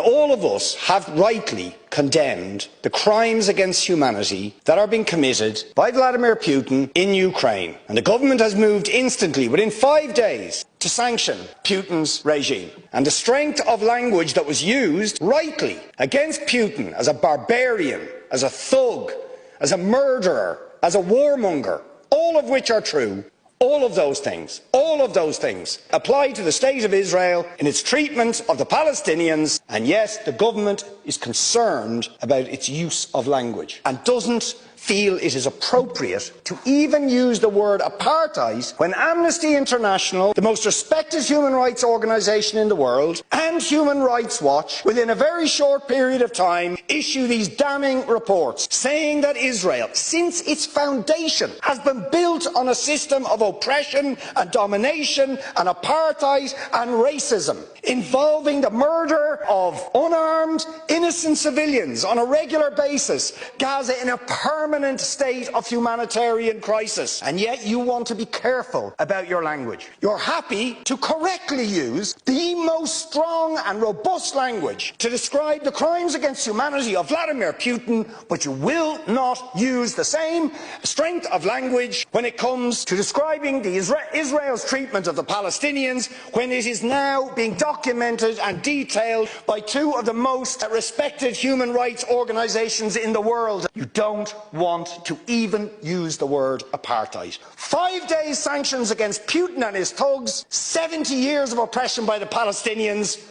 all of us have rightly condemned the crimes against humanity that are being committed by Vladimir Putin in Ukraine. And the government has moved instantly, within 5 days, to sanction Putin's regime. And the strength of language that was used rightly against Putin as a barbarian, as a thug, as a murderer, as a warmonger, all of which are true, all of those things apply to the State of Israel in its treatment of the Palestinians, and yet the government is concerned about its use of language and doesn't feel it is appropriate to even use the word apartheid when Amnesty International, the most respected human rights organisation in the world, and Human Rights Watch, within a very short period of time, issue these damning reports saying that Israel, since its foundation, has been built on a system of oppression and domination and apartheid and racism, involving the murder of unarmed, innocent civilians on a regular basis, Gaza in a permanent state of humanitarian crisis. And yet you want to be careful about your language. You're happy to correctly use the most strong and robust language to describe the crimes against humanity of Vladimir Putin, but you will not use the same strength of language when it comes to describing Israel's treatment of the Palestinians, when it is now being documented and detailed by two of the most respected human rights organisations in the world. You don't want to even use the word apartheid. 5 days sanctions against Putin and his thugs, 70 years of oppression by the Palestinians,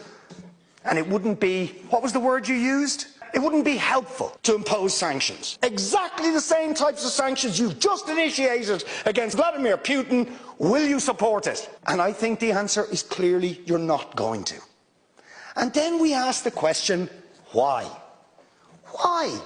and it wouldn't be, what was the word you used? It wouldn't be helpful to impose sanctions. Exactly the same types of sanctions you've just initiated against Vladimir Putin. Will you support it? And I think the answer is clearly you're not going to. And then we ask the question, why? Why?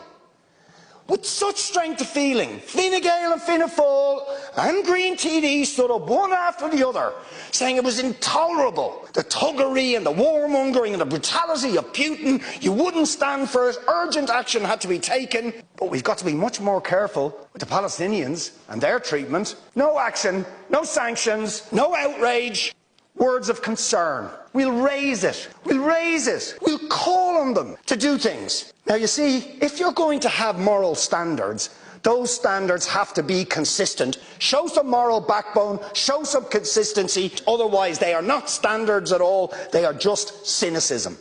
With such strength of feeling, Fine Gael and Fianna Fáil and Green TD stood up one after the other, saying it was intolerable, the thuggery and the warmongering and the brutality of Putin. You wouldn't stand for it. Urgent action had to be taken. But we've got to be much more careful with the Palestinians and their treatment. No action, no sanctions, no outrage. Words of concern. We'll raise it. We'll raise it. We'll call on them to do things. Now, you see, if you're going to have moral standards, those standards have to be consistent. Show some moral backbone, show some consistency. Otherwise, they are not standards at all. They are just cynicism.